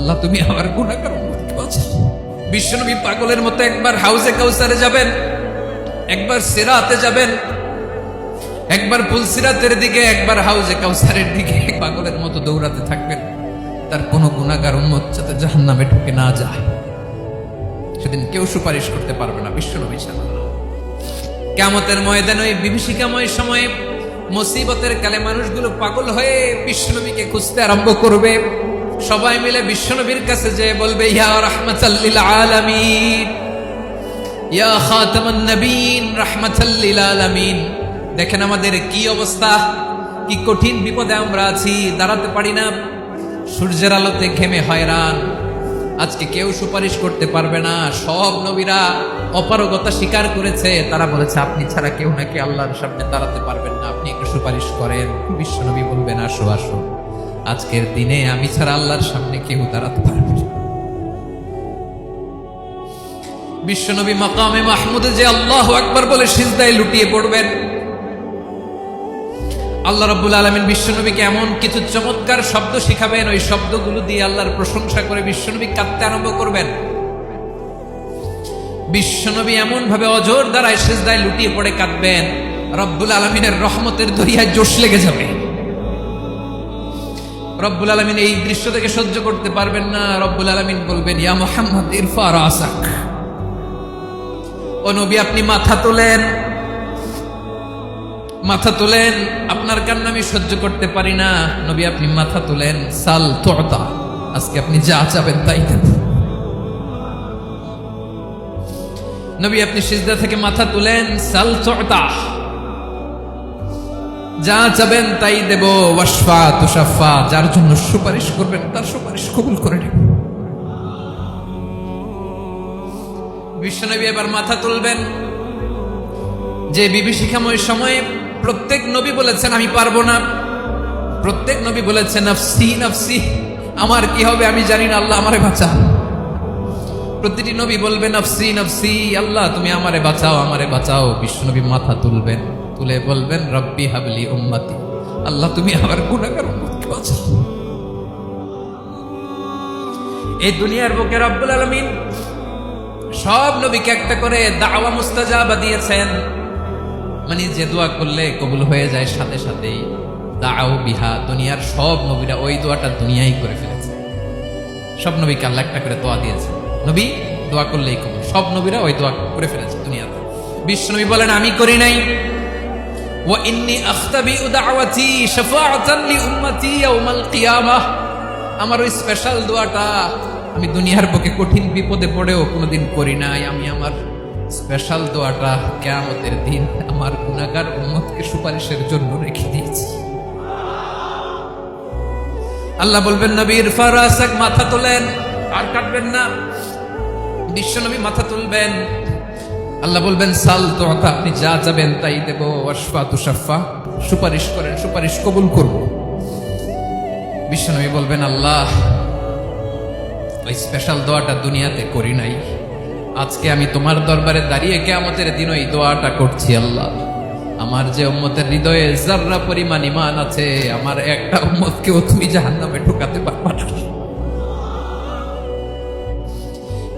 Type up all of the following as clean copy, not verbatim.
আল্লাহ তুমি আমার গুনাহগার উম্মতকে বাঁচাও। বিশ্বনবী পাগলের মতো একবার হাউজে কাউসারে যাবেন, একবার সিরাতে যাবেন, একবার পুলসিরাতের দিকে, একবার হাউজে কাউসারের দিকে পাগলের মতো দৌড়াতে থাকবেন। তার কোনো গুনাহগার উম্মত যাতে জাহান্নামে ঢুকে না যায়, সেদিন কেউ সুপারিশ করতে পারবে না বিশ্বনবী ছাড়া। কিয়ামতের ময়দানে ওই বিভীষিকাময় সময়ে মুসিবতের কালে মানুষগুলো পাগল হয়ে বিশ্বনবীকে খুঁজতে আরম্ভ করবে। সবাই মিলে বিশ্বনবীর কাছে যেয়ে বলবে, ইয়া রাহমাতাল লিল আলামিন, ইয়া খাতামান নবীন, রাহমাতাল লিল আলামিন। দেখেন আমাদের কি অবস্থা, কি কঠিন বিপদে আমরা আছি, দাঁড়াতে পারি না, সূর্যের আলোতে ঘেমে হয়রান। আজকে কেউ সুপারিশ করতে পারবে না। সব নবীরা অপারগতা স্বীকার করেছে, তারা বলেছে আপনি ছাড়া কেউ নাকি আল্লাহর সামনে দাঁড়াতে পারবেন না, আপনি একটু সুপারিশ করেন। বিশ্বনবী বলবেন, আসো আসো, আজকের দিনে আমি ছাড়া আল্লাহর সামনে কেউ দাঁড়াতে পারবে না। বিশ্বনবী মাকামে মাহমুদে যে আল্লাহু আকবার বলে সিজদায় লুটিয়ে পড়বেন, আল্লাহ রাব্বুল আলামিন বিশ্বনবীকে এমন কিছু চমৎকার শব্দ শিখাবেন, ওই শব্দগুলো দিয়ে আল্লাহর প্রশংসা করে বিশ্বনবী কাঁদতে আরম্ভ করবেন। বিশ্বনবী এমন ভাবে অজর দ্বারায় সিজদায় লুটিয়ে পড়ে কাঁদবেন, রব্বুল আলামিনের রহমতের দরিয়ায় জোশ লেগে যাবে। রব্বুল আলামিন এই দৃশ্য থেকে সহ্য করতে পারবেন না। রব্বুল আলামিন বলবেন, ইয়া মুহাম্মদ ইরফা রাসাক, ও নবী আপনি মাথা তোলেন, মাথা তোলেন, আপনার কান্না আমি সহ্য করতে পারি না। নবী আপনি মাথা তোলেন, সাল তুতা, আজকে আপনি যা চাবেন তাই দেব। নবী আপনি সিজদা থেকে মাথা তুলেন, সাল তুতা, যা চাবেন তাই দেব। ওয়াশফা তুশাফা, যার জন্য সুপারিশ করবেন তার সুপারিশ কবুল করে নেব। বিশ্বনবী এবার মাথা তুলবেন। যে বিভীষিকাময় সময়ে প্রত্যেক নবী বলেছেন আমি পারবো না, প্রত্যেক নবী বলেছেন নাফসি নাফসি, আমার কি হবে আমি জানি না, আল্লাহ আমারে বাঁচাও। প্রতিটি নবী বলবে নাফসি নাফসি, আল্লাহ তুমি আমারে বাঁচাও, আমারে বাঁচাও। বিশ্বনবী মাথা তুলবেন, তুলে বলবেন রব্বি হাবলি উম্মতি, আল্লাহ তুমি আমার গুনাহগার উম্মতকে বাঁচাও। এই দুনিয়ার বুকে রব্বুল আলামিন সব নবীকে একটা করে দাওয়া মুস্তাজাবা দিয়েছেন, মানে যে দোয়া করলে কবুল হয়ে যায় সাথে সাথেই। দাও বিহা, দুনিয়ার সব নবীরা ওই দোয়াটা দুনিয়ায় করে ফেলেছে। সব নবীকে আল্লাহ একটা করে দোয়া দিয়েছে, নবী দোয়া করলেই কবুল। সব নবীরা ওই দোয়া করে ফেলেছে দুনিয়াতে। বিশ্বনবী বলেন আমি করি নাই। ওয়া ইন্নী আখতাবিউ দাওয়াতি শাফাআতান লি উম্মতি ইয়াউমাল কিয়ামাহ, আমার ওই স্পেশাল দোয়াটা আমি দুনিয়ার বুকে কঠিন বিপদে পড়েও কোনোদিন করি নাই। আমি আমার স্পেশাল দোয়াটা কিয়ামতের দিন আমার গুনাহগার উম্মতকে সুপারিশের জন্য রেখে দিয়েছি। আল্লাহ বলবেন নবী ইরফা রাসাক, মাথা তোলেন, আর কাটবেন না। বিশ্বনবী মাথা তুলবেন, আল্লাহ বলবেন সাল তুতা, আপনি যা চাবেন তাই দেব। ওয়াশফা তুশাফা, সুপারিশ করেন, সুপারিশ কবুল করব। বিশ্বনবী বলবেন আল্লাহ ওই স্পেশাল দোয়াটা দুনিয়াতে করি নাই, আজকে আমি তোমার দরবারে দাঁড়িয়ে কিয়ামতের দিন ওই দোয়াটা করছি। আল্লাহ আমার যে উম্মতের হৃদয়ে যাররা পরিমাণ ঈমান আছে, আমার একটা উম্মতকেও তুমি জাহান্নামে ঢোকাতে পারবা না।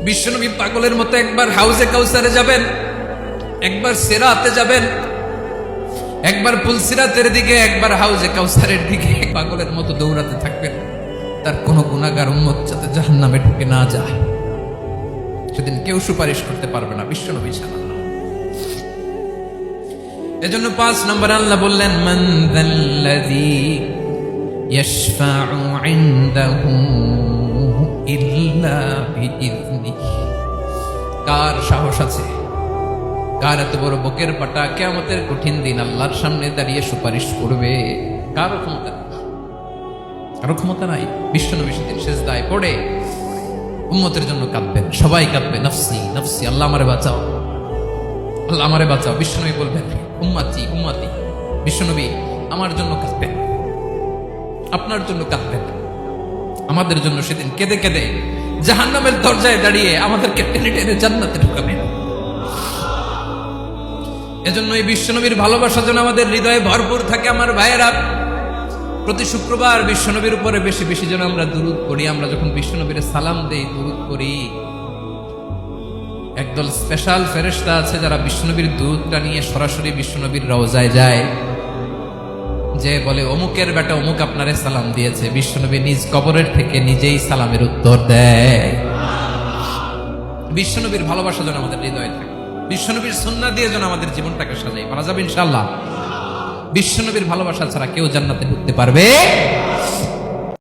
বিশ্বনবী পাগলের মতো একবার হাউজে কাউসারে যাবেন, একবার সিরাতে যাবেন, একবার পুলসিরাতের দিকে, একবার হাউজে কাউসারের দিকে পাগলের মতো দৌড়াতে থাকবেন। তার কোনো গুনাহগার উম্মত যাতে জাহান্নামে ঢুকে না যায়, সেদিন কেউ সুপারিশ করতে পারবে না বিশ্বনবী ছাড়া। এজন্য 5 নম্বর আল্লাহ বললেন মান যাল্লাযী ইয়াশফাউ ইনদাহু ইল্লা বিইযনিহি, কার সাহস আছে, কার এত বড় বুকের পাটা কিয়ামতের কঠিন দিন আল্লাহর সামনে দাঁড়িয়ে সুপারিশ করবে? কারো ক্ষমতা নেই, কারো ক্ষমতা নাই। বিশ্বনবী সেদিন সিজদায় পড়ে উম্মতের জন্য কাঁদবেন, সবাই কাঁদবে নাফসি নাফসি, আল্লাহ আমারে বাঁচাও, আল্লাহ আমারে বাঁচাও। বিশ্বনবী বলবেন উম্মতি উম্মতি, বিশ্বনবী আমার জন্য কাঁদবেন, আপনার জন্য কাঁদবেন, আমাদের জন্য সেদিন কেঁদে কেঁদে জাহান্নামের দরজায় দাঁড়িয়ে আমাদেরকে টেনে টেনে জান্নাতে ঢুকাবেন। এজন্য এই বিশ্বনবীর ভালোবাসা যেন আমাদের হৃদয়ে ভরপুর থাকে। আমার ভাইয়েরা, প্রতি শুক্রবার বিশ্বনবীর উপরে বেশি বেশি যেন আমরা দুরূদ পড়ি। আমরা যখন বিশ্বনবীর সালাম দেই, দুরূদ পড়ি, একদল স্পেশাল ফেরেশতা আছে যারা বিশ্বনবীর দুরূদটা নিয়ে সরাসরি বিশ্বনবীর রওজায় যায়, যে বলে অমুকের বেটা অমুক আপনারে সালাম দিয়েছে। বিশ্বনবী নিজ কবরের থেকে নিজেই সালামের উত্তর দেয়। বিশ্বনবীর ভালোবাসা যেন আমাদের হৃদয়ে থাকে, বিশ্বনবীর সুন্নাহ দিয়ে যেন আমাদের জীবনটাকে সাজাই। পারা যাবে ইনশাআল্লাহ। বিশ্বনবীর ভালোবাসা ছাড়া কেউ জান্নাতে ঢুকতে পারবে